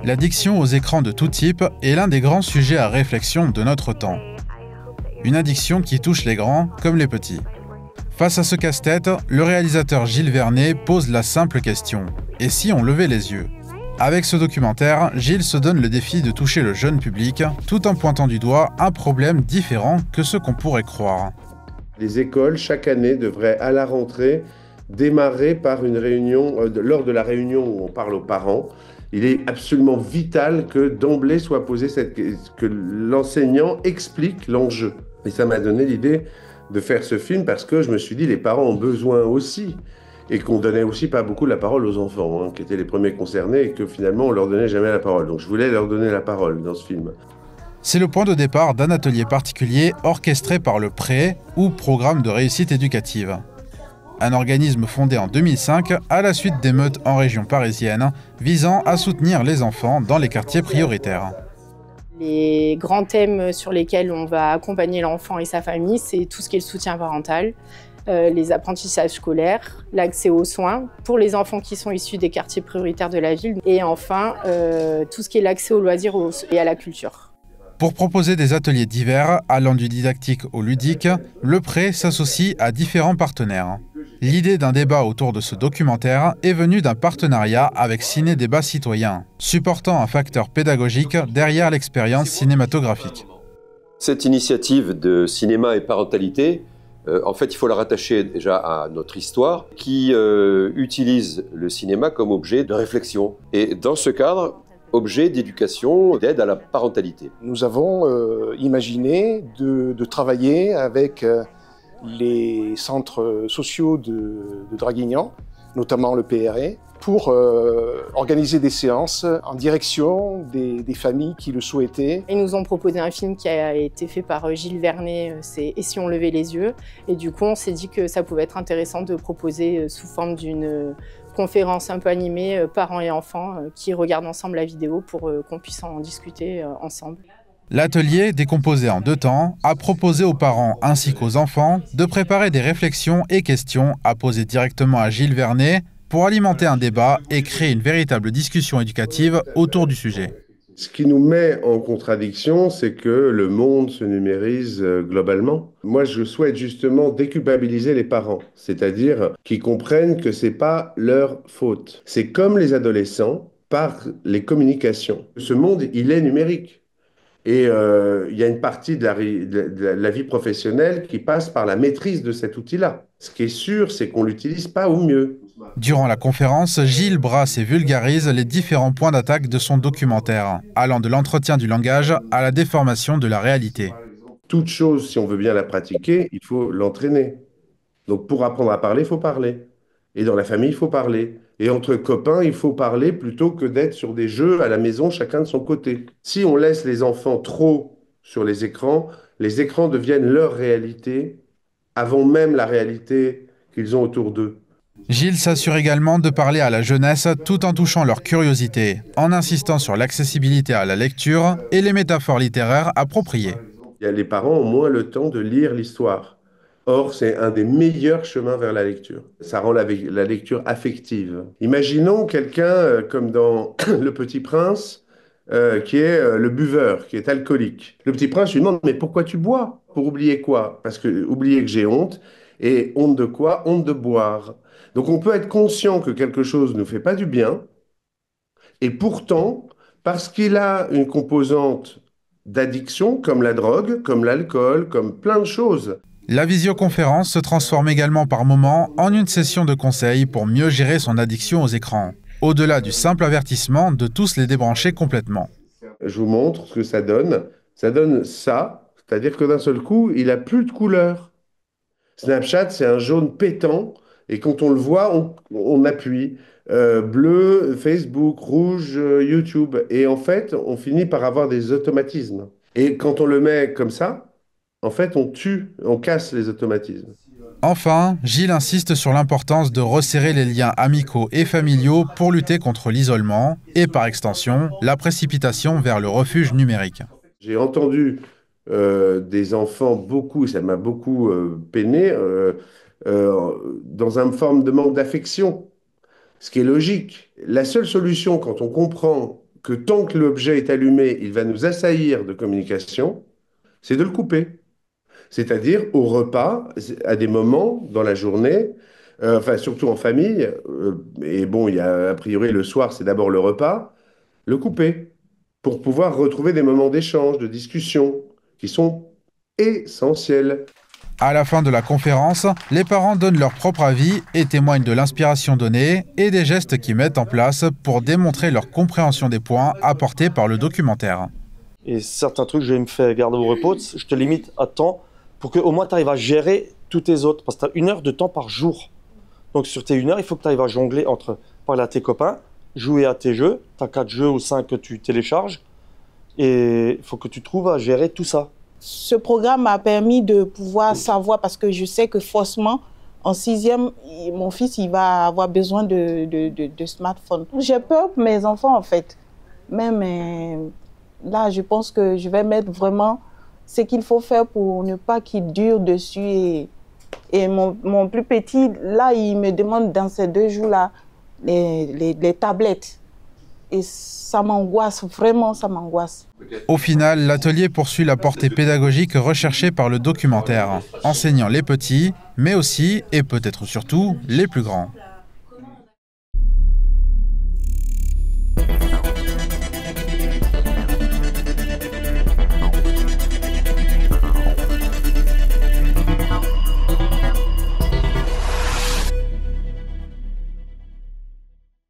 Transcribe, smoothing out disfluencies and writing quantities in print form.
L'addiction aux écrans de tout type est l'un des grands sujets à réflexion de notre temps. Une addiction qui touche les grands comme les petits. Face à ce casse-tête, le réalisateur Gilles Vernet pose la simple question : et si on levait les yeux ? Avec ce documentaire, Gilles se donne le défi de toucher le jeune public, tout en pointant du doigt un problème différent que ce qu'on pourrait croire. Les écoles, chaque année, devraient, à la rentrée, démarrer par une réunion, lors de la réunion où on parle aux parents. Il est absolument vital que d'emblée soit posée que l'enseignant explique l'enjeu. Et ça m'a donné l'idée de faire ce film parce que je me suis dit les parents ont besoin aussi. Et qu'on donnait aussi pas beaucoup la parole aux enfants, qui étaient les premiers concernés, et que finalement on leur donnait jamais la parole. Donc je voulais leur donner la parole dans ce film. C'est le point de départ d'un atelier particulier orchestré par le PRÉ, ou Programme de réussite éducative. Un organisme fondé en 2005 à la suite d'émeutes en région parisienne, visant à soutenir les enfants dans les quartiers prioritaires. Les grands thèmes sur lesquels on va accompagner l'enfant et sa famille, c'est tout ce qui est le soutien parental, les apprentissages scolaires, l'accès aux soins pour les enfants qui sont issus des quartiers prioritaires de la ville et enfin tout ce qui est l'accès aux loisirs et à la culture. Pour proposer des ateliers divers allant du didactique au ludique, le PRÉ s'associe à différents partenaires. L'idée d'un débat autour de ce documentaire est venue d'un partenariat avec Ciné Débat Citoyen, supportant un facteur pédagogique derrière l'expérience cinématographique. Cette initiative de cinéma et parentalité, en fait, il faut la rattacher déjà à notre histoire qui utilise le cinéma comme objet de réflexion. Et dans ce cadre, objet d'éducation, d'aide à la parentalité. Nous avons imaginé de travailler avec les centres sociaux de Draguignan, notamment le PRE, pour organiser des séances en direction des familles qui le souhaitaient. Ils nous ont proposé un film qui a été fait par Gilles Vernet, c'est « Et si on levait les yeux ?» Et du coup, on s'est dit que ça pouvait être intéressant de proposer sous forme d'une conférence un peu animée, parents et enfants, qui regardent ensemble la vidéo pour qu'on puisse en discuter ensemble. L'atelier, décomposé en 2 temps, a proposé aux parents ainsi qu'aux enfants de préparer des réflexions et questions à poser directement à Gilles Vernet pour alimenter un débat et créer une véritable discussion éducative autour du sujet. Ce qui nous met en contradiction, c'est que le monde se numérise globalement. Moi, je souhaite justement déculpabiliser les parents, c'est-à-dire qu'ils comprennent que c'est pas leur faute. C'est comme les adolescents par les communications. Ce monde, il est numérique. Et il y a une partie de la vie professionnelle qui passe par la maîtrise de cet outil-là. Ce qui est sûr, c'est qu'on ne l'utilise pas au mieux. Durant la conférence, Gilles brasse et vulgarise les différents points d'attaque de son documentaire, allant de l'entretien du langage à la déformation de la réalité. Toute chose, si on veut bien la pratiquer, il faut l'entraîner. Donc pour apprendre à parler, il faut parler. Et dans la famille, il faut parler. Et entre copains, il faut parler plutôt que d'être sur des jeux à la maison, chacun de son côté. Si on laisse les enfants trop sur les écrans deviennent leur réalité avant même la réalité qu'ils ont autour d'eux. Gilles s'assure également de parler à la jeunesse tout en touchant leur curiosité, en insistant sur l'accessibilité à la lecture et les métaphores littéraires appropriées. Les parents ont moins le temps de lire l'histoire. Or, c'est un des meilleurs chemins vers la lecture. Ça rend la lecture affective. Imaginons quelqu'un comme dans Le Petit Prince, qui est le buveur, qui est alcoolique. Le Petit Prince lui demande, mais pourquoi tu bois? Pour oublier quoi? Parce que oublier que j'ai honte. Et honte de quoi? Honte de boire. Donc on peut être conscient que quelque chose ne nous fait pas du bien, et pourtant, parce qu'il a une composante d'addiction, comme la drogue, comme l'alcool, comme plein de choses. La visioconférence se transforme également par moments en une session de conseils pour mieux gérer son addiction aux écrans, au-delà du simple avertissement de tous les débrancher complètement. Je vous montre ce que ça donne. Ça donne ça, c'est-à-dire que d'un seul coup, il n'a plus de couleur. Snapchat, c'est un jaune pétant, et quand on le voit, on appuie. Bleu, Facebook, rouge, YouTube. Et en fait, on finit par avoir des automatismes. Et quand on le met comme ça, en fait, on tue, on casse les automatismes. Enfin, Gilles insiste sur l'importance de resserrer les liens amicaux et familiaux pour lutter contre l'isolement et, par extension, la précipitation vers le refuge numérique. J'ai entendu des enfants, ça m'a beaucoup peiné, dans une forme de manque d'affection. Ce qui est logique. La seule solution, quand on comprend que tant que l'objet est allumé, il va nous assaillir de communication, c'est de le couper. C'est-à-dire au repas, à des moments dans la journée, enfin surtout en famille, et bon, il y a a priori le soir, c'est d'abord le repas, le couper pour pouvoir retrouver des moments d'échange, de discussion qui sont essentiels. À la fin de la conférence, les parents donnent leur propre avis et témoignent de l'inspiration donnée et des gestes qu'ils mettent en place pour démontrer leur compréhension des points apportés par le documentaire. Et certains trucs, je vais me faire garder au repos, je te limite à temps pour qu'au moins tu arrives à gérer tous tes autres. Parce que tu as 1 heure de temps par jour. Donc sur tes 1 heure, il faut que tu arrives à jongler entre parler à tes copains, jouer à tes jeux. Tu as 4 jeux ou 5 que tu télécharges. Et il faut que tu trouves à gérer tout ça. Ce programme m'a permis de pouvoir savoir, parce que je sais que forcément, en 6e, mon fils il va avoir besoin de smartphone. J'ai peur pour mes enfants en fait. Même là, je pense que je vais mettre vraiment ce qu'il faut faire pour ne pas qu'il dure dessus. Et mon plus petit, là, il me demande dans ces 2 jours-là les tablettes. Et ça m'angoisse, vraiment, ça m'angoisse. Au final, l'atelier poursuit la portée pédagogique recherchée par le documentaire, enseignant les petits, mais aussi, et peut-être surtout, les plus grands.